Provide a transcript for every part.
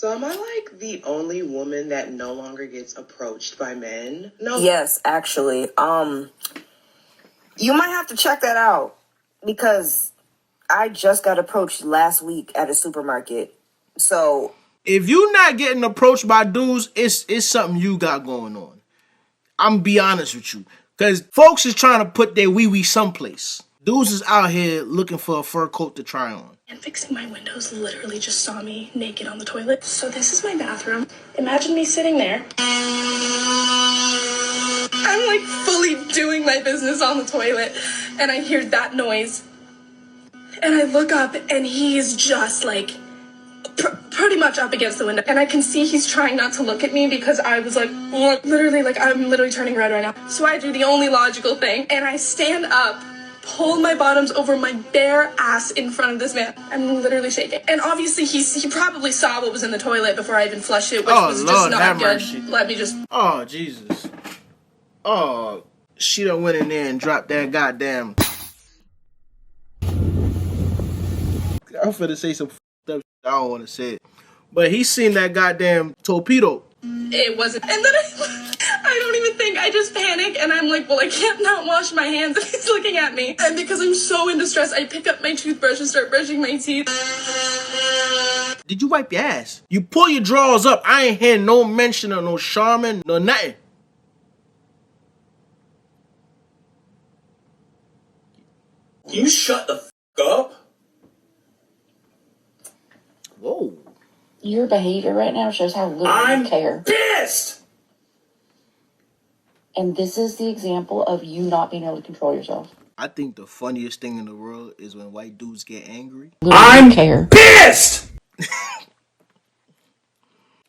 So am I like the only woman that no longer gets approached by men? No. Yes, actually. You might have to check that out because I just got approached last week at a supermarket. So if you not getting approached by dudes, it's something you got going on. I'm be honest with you. Cause folks is trying to put their wee-wee someplace. Dudes is out here looking for a fur coat to try on. And fixing my windows literally just saw me naked on the toilet. So this is my bathroom. Imagine me sitting there. I'm like fully doing my business on the toilet. And I hear that noise. And I look up and he's just like pretty much up against the window. And I can see he's trying not to look at me because I was like, literally, like I'm literally turning red right now. So I do the only logical thing. And I stand up, pull my bottoms over my bare ass in front of this man. I'm literally shaking. And obviously he probably saw what was in the toilet before I even flushed it, which was Lord, just not good. Mercy. Let me just... Oh, Jesus. Oh, she done went in there and dropped that goddamn... I'm finna say some stuff I don't want to say it. But he seen that goddamn torpedo. It wasn't. And then I don't even think, I just panic and I'm like, well, I can't not wash my hands if he's looking at me. And because I'm so in distress, I pick up my toothbrush and start brushing my teeth. Did you wipe your ass? You pull your drawers up. I ain't hear no mention of no Charmin, no nothing. You shut the f*** up? Whoa. Your behavior right now shows how little you care. I'm pissed! And this is the example of you not being able to control yourself. I think the funniest thing in the world is when white dudes get angry. I'm pissed!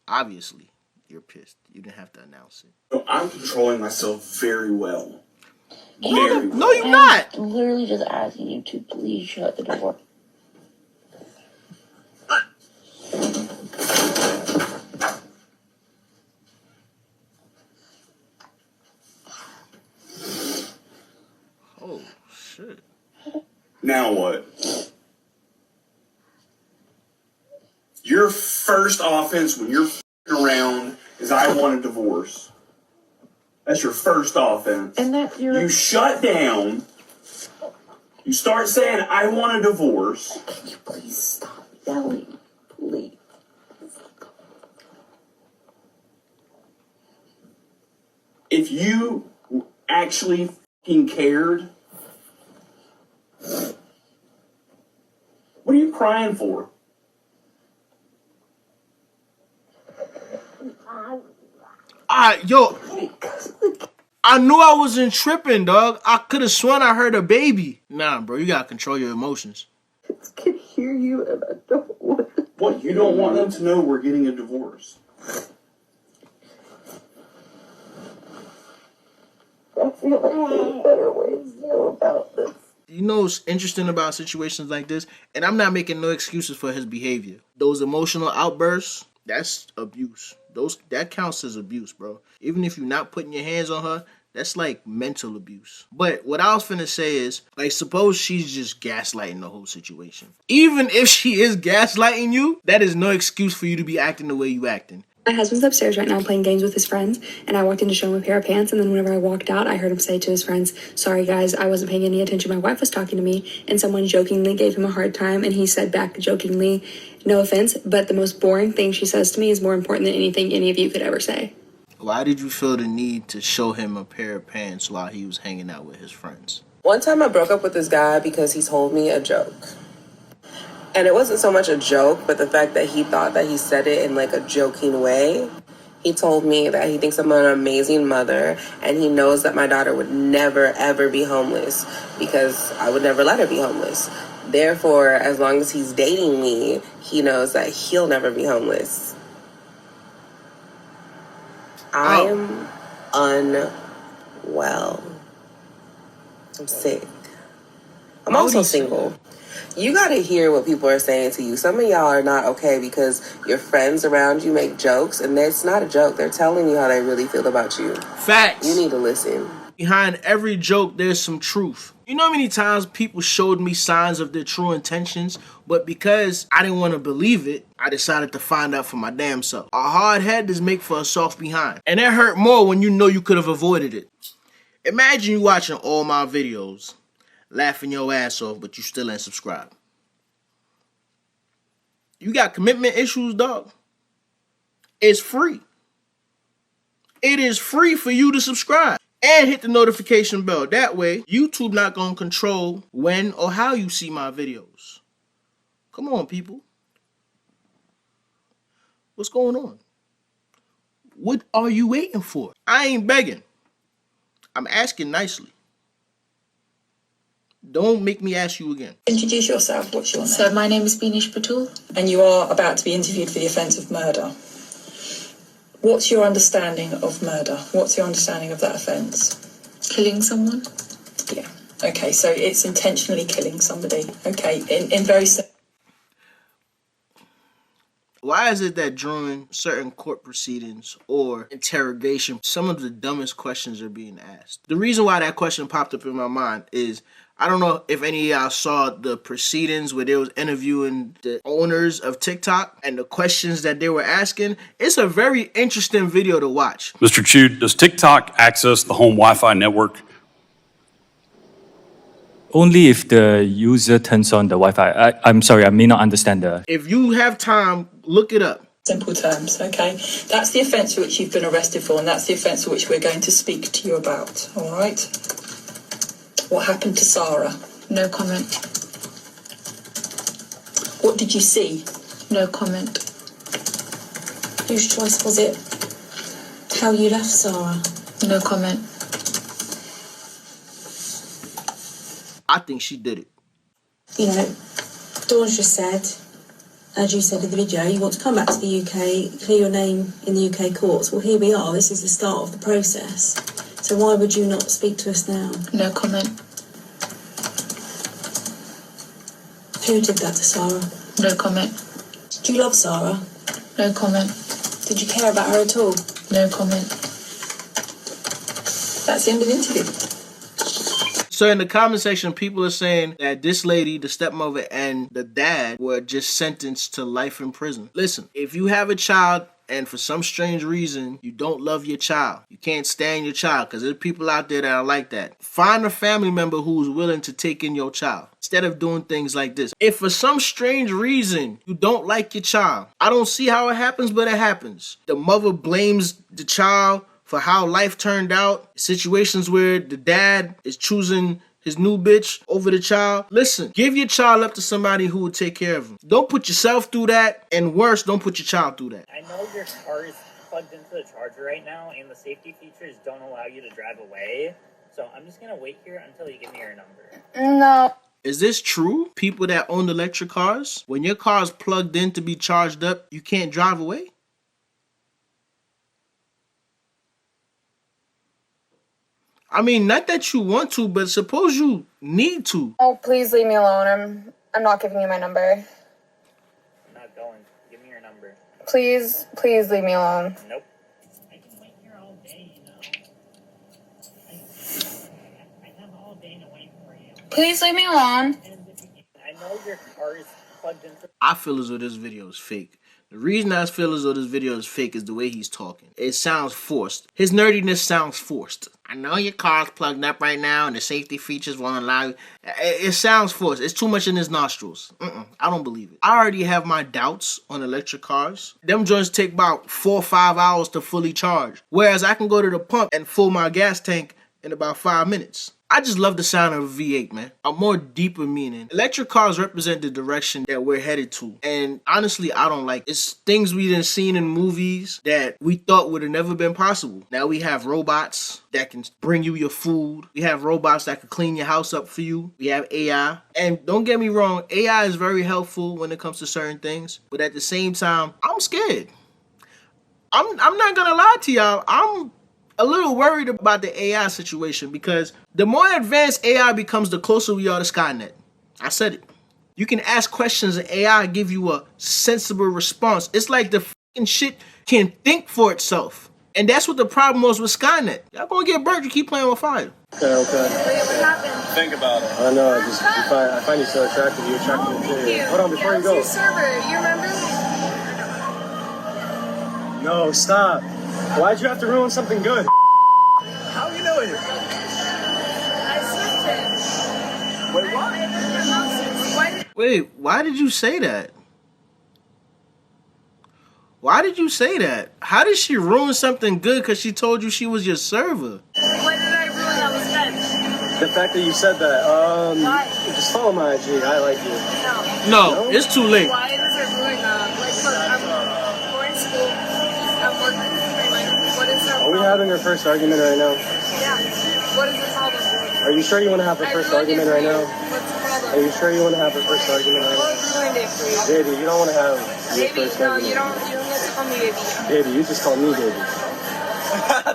Obviously, you're pissed. You didn't have to announce it. No, I'm controlling myself very well. Very well. No, you're not. I'm literally just asking you to please shut the door. Oh, shit. Now what? Your first offense when you're around is I want a divorce. That's your first offense. And that's your... You shut down. You start saying, I want a divorce. Can you please stop yelling? Please. If you actually fucking cared, what are you crying for? Yo, I knew I wasn't tripping, dog. I could have sworn I heard a baby. Nah, bro, you gotta control your emotions. I can hear you and I don't want to. What, you don't want them to know we're getting a divorce? I feel like there's better ways to go about this. You know what's interesting about situations like this? And I'm not making no excuses for his behavior. Those emotional outbursts, that's abuse. That counts as abuse, bro. Even if you're not putting your hands on her, that's like mental abuse. But what I was finna say is, like, suppose she's just gaslighting the whole situation. Even if she is gaslighting you, that is no excuse for you to be acting the way you acting. My husband's upstairs right now playing games with his friends, and I walked in to show him a pair of pants, and then whenever I walked out, I heard him say to his friends, sorry guys, I wasn't paying any attention, my wife was talking to me, and someone jokingly gave him a hard time, and he said back jokingly, no offense, but the most boring thing she says to me is more important than anything any of you could ever say. Why did you feel the need to show him a pair of pants while he was hanging out with his friends? One time I broke up with this guy because he told me a joke. And it wasn't so much a joke, but the fact that he thought that he said it in like a joking way. He told me that he thinks I'm an amazing mother and he knows that my daughter would never, ever be homeless because I would never let her be homeless. Therefore, as long as he's dating me, he knows that he'll never be homeless. I am unwell. I'm sick. I'm also single. You gotta hear what people are saying to you. Some of y'all are not okay because your friends around you make jokes, and it's not a joke. They're telling you how they really feel about you. Facts. You need to listen. Behind every joke, there's some truth. You know how many times people showed me signs of their true intentions, but because I didn't want to believe it, I decided to find out for my damn self. A hard head does make for a soft behind. And it hurt more when you know you could have avoided it. Imagine you watching all my videos, laughing your ass off, but you still ain't subscribed. You got commitment issues, dog? It's free. It is free for you to subscribe. And hit the notification bell. That way, YouTube not going to control when or how you see my videos. Come on, people. What's going on? What are you waiting for? I ain't begging. I'm asking nicely. Don't make me ask you again. Introduce yourself. What's your name? So my name is Binish Patul. And you are about to be interviewed for the offence of murder. What's your understanding of murder? What's your understanding of that offence? Killing someone? Yeah. Okay, so it's intentionally killing somebody. Okay, in very... Why is it that during certain court proceedings or interrogation, some of the dumbest questions are being asked? The reason why that question popped up in my mind is, I don't know if any of y'all saw the proceedings where they was interviewing the owners of TikTok and the questions that they were asking. It's a very interesting video to watch. Mr. Chu, does TikTok access the home Wi-Fi network? Only if the user turns on the Wi-Fi. I'm sorry, I may not understand the... If you have time, look it up. Simple terms, okay? That's the offence for which you've been arrested for, and that's the offence for which we're going to speak to you about, all right? What happened to Sarah? No comment. What did you see? No comment. Whose choice was it how you left Sarah? No comment. I think she did it. You know, Dawn's just said, as you said in the video, you want to come back to the UK, clear your name in the UK courts. Well, here we are. This is the start of the process. So why would you not speak to us now? No comment. Who did that to Sarah? No comment. Do you love Sarah? No comment. Did you care about her at all? No comment. That's the end of the interview. So in the comment section, people are saying that this lady, the stepmother, and the dad were just sentenced to life in prison. Listen, if you have a child and for some strange reason you don't love your child, you can't stand your child, because there's people out there that are like that, find a family member who's willing to take in your child instead of doing things like this. If for some strange reason you don't like your child, I don't see how it happens, but it happens. The mother blames the child for how life turned out, situations where the dad is choosing his new bitch over the child. Listen, give your child up to somebody who will take care of him. Don't put yourself through that, and worse, don't put your child through that. I know your car is plugged into the charger right now, and the safety features don't allow you to drive away, so I'm just gonna wait here until you give me your number. No. Is this true? People that own electric cars, when your car is plugged in to be charged up, you can't drive away? I mean, not that you want to, but suppose you need to. Oh, please leave me alone. I'm not giving you my number. I'm not going. Give me your number. Please leave me alone. Nope. I can wait here all day, you know. I have all day to wait for you. Please leave me alone. I know your car is plugged into... I feel as though this video is fake. The reason I feel as though this video is fake is the way he's talking. It sounds forced. His nerdiness sounds forced. I know your car's plugged up right now and the safety features won't allow you. It sounds forced. It's too much in his nostrils. I don't believe it. I already have my doubts on electric cars. Them joints take about 4 or 5 hours to fully charge. Whereas I can go to the pump and fill my gas tank in about 5 minutes. I just love the sound of a V8, man. A more deeper meaning. Electric cars represent the direction that we're headed to. And honestly, I don't like it. It's things we done seen in movies that we thought would have never been possible. Now we have robots that can bring you your food. We have robots that can clean your house up for you. We have AI. And don't get me wrong, AI is very helpful when it comes to certain things. But at the same time, I'm scared. I'm not gonna lie to y'all. I'm a little worried about the AI situation, because the more advanced AI becomes, the closer we are to Skynet. I said it. You can ask questions and AI give you a sensible response. It's like the fucking shit can think for itself. And that's what the problem was with Skynet. Y'all gonna get burnt. You keep playing with fire. Okay. What happened? Think about it. I know. I find you so attractive. You're attractive to me. Hold on, before you go. Your server. You remember? No, stop. Why'd you have to ruin something good? How you know it? I switched it. Wait, what? Wait, why did you say that? Why did you say that? How did she ruin something good because she told you she was your server? What did I ruin that was good? The fact that you said that. Why? Just follow my IG. I like you. No, it's too late. Why does it ruin that? Like, look, I'm going to school. I'm working. Like, what is the Are we having our first argument right now? Yeah. What is the problem? Are you sure you want to have our first argument right now? What's the problem? Are you sure you want to have our first argument right now? What ruined it for you? Baby, you don't want to have your Baby, first no, argument. you don't get to call me baby. Baby, you just call me baby.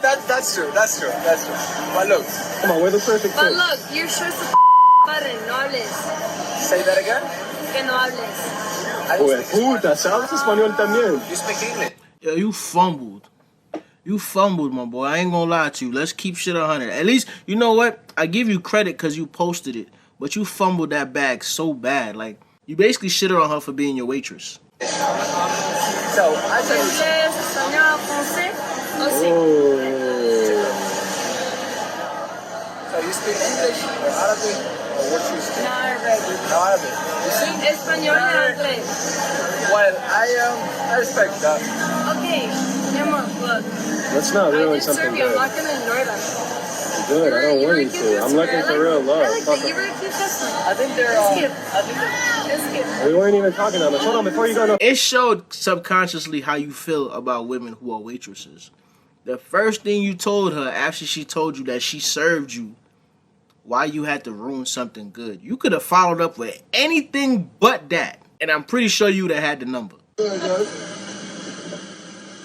That's true. But look. Come on, we're the perfect But fit. look, you're sure to button, no hables. Say that again? Que no hables. Oye, puta, ¿sabes español también? You speak English. Yo, you fumbled. You fumbled, my boy. I ain't gonna lie to you. Let's keep shit 100. At least, you know what? I give you credit because you posted it. But you fumbled that bag so bad. Like, you basically shitted on her for being your waitress. So, I tell you. Inglés, español, francés, aussi. So, you speak English or Arabic or what you speak? No Arabic. No Arabic. You see? Español y inglés. Well, I respect that. Okay, Emma, look. Let's not I ruin did something serve you. I'm good. not gonna ignore them. Good, I don't You were want a you cute to. I'm customer. looking for real love. I like that. You were a cute customer. I think they're. It's cute. I think they're. It's cute. We weren't even talking that much. Hold on, before you go, no. It showed subconsciously how you feel about women who are waitresses. The first thing you told her after she told you that she served you, why you had to ruin something good. You could have followed up with anything but that. And I'm pretty sure you would have had the number.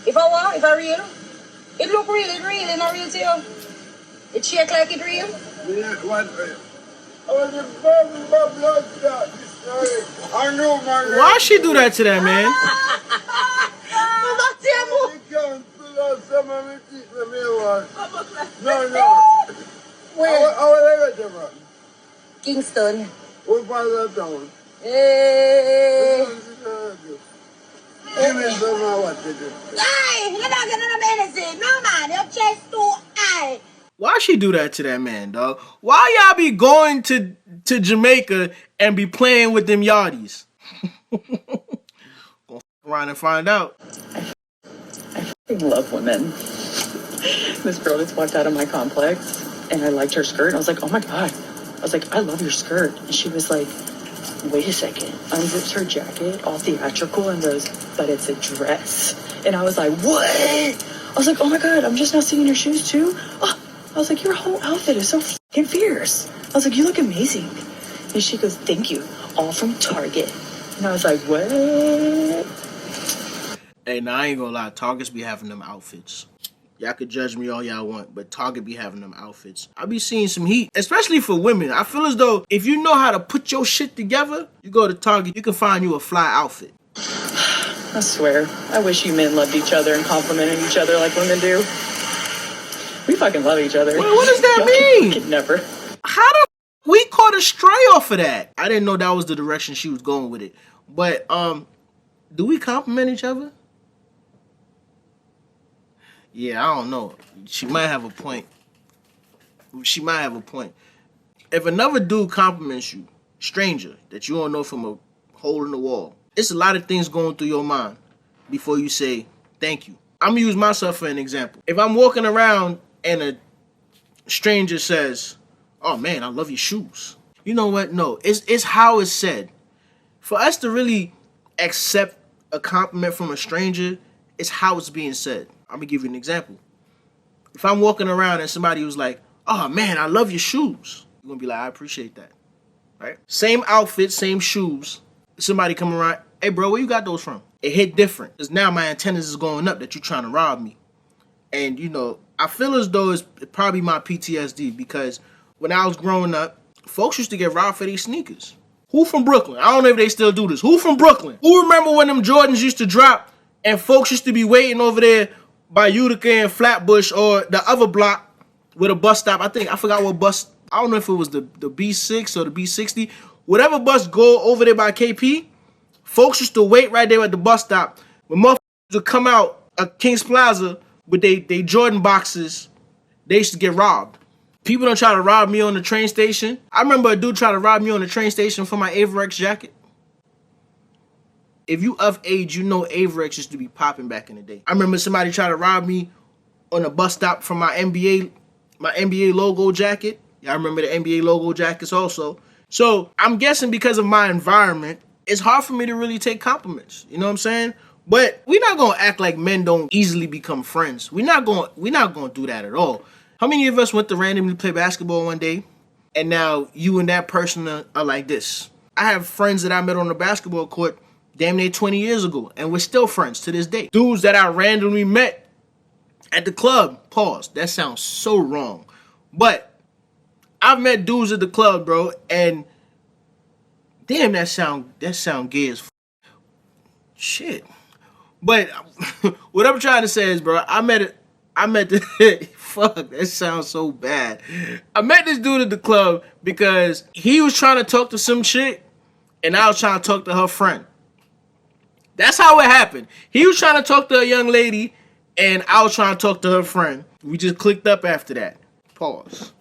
If I want, if I real, it look real, it real, not real to you. It shake like it real. Why she do that to that man? Where? Kingston. What part of that town? Give me some of what to do. Hey, you're not getting no medicine. No, man, your chest too high. Why she do that to that man, dog? Why y'all be going to Jamaica and be playing with them yardies? Gonna around and find out. I love women. This girl just walked out of my complex and I liked her skirt. And I was like, oh my God. I was like, I love your skirt. And she was like, wait a second. Unzips her jacket, all theatrical, and goes, but it's a dress. And I was like, what? I was like, oh my God, I'm just now seeing your shoes too? Oh, I was like, your whole outfit is so fucking fierce. I was like, you look amazing. And she goes, thank you. All from Target. And I was like, what? Hey, now I ain't gonna lie. Targets be having them outfits. Y'all could judge me all y'all want, but Target be having them outfits. I be seeing some heat, especially for women. I feel as though if you know how to put your shit together, you go to Target, you can find you a fly outfit. I swear, I wish you men loved each other and complimented each other like women do. We fucking love each other. Wait, what does that mean? Fucking never. How the we caught a stray off of that? I didn't know that was the direction she was going with it. But do we compliment each other? Yeah, I don't know. She might have a point. She might have a point. If another dude compliments you, stranger, that you don't know from a hole in the wall, it's a lot of things going through your mind before you say thank you. I'm gonna use myself for an example. If I'm walking around and a stranger says, oh man, I love your shoes. You know what? No, it's how it's said. For us to really accept a compliment from a stranger, it's how it's being said. I'm gonna give you an example. If I'm walking around and somebody was like, oh man, I love your shoes, you're gonna be like, I appreciate that, right? Same outfit, same shoes. Somebody come around, hey bro, where you got those from? It hit different, because now my antennas is going up that you're trying to rob me. And you know, I feel as though it's probably my PTSD, because when I was growing up, folks used to get robbed for these sneakers. Who from Brooklyn? I don't know if they still do this. Who from Brooklyn? Who remember when them Jordans used to drop and folks used to be waiting over there by Utica and Flatbush or the other block with a bus stop. I forgot what bus. I don't know if it was the B6 or the B60. Whatever bus go over there by KP, folks used to wait right there at the bus stop. When motherfuckers would come out at Kings Plaza with they Jordan boxes, they used to get robbed. People don't try to rob me on the train station. I remember a dude tried to rob me on the train station for my Averex jacket. If you of age, you know Averex used to be popping back in the day. I remember somebody tried to rob me on a bus stop for my NBA logo jacket. Yeah, I remember the NBA logo jackets also. So I'm guessing because of my environment, it's hard for me to really take compliments. You know what I'm saying? But we're not gonna act like men don't easily become friends. We're not gonna do that at all. How many of us went to randomly play basketball one day, and now you and that person are like this? I have friends that I met on the basketball court damn near 20 years ago, and we're still friends to this day. Dudes that I randomly met at the club. Pause. That sounds so wrong. But I've met dudes at the club, bro, and damn, that sound gay as shit. But what I'm trying to say is, bro, I met the fuck, that sounds so bad. I met this dude at the club because he was trying to talk to some chick, and I was trying to talk to her friend. That's how it happened. He was trying to talk to a young lady, and I was trying to talk to her friend. We just clicked up after that. Pause.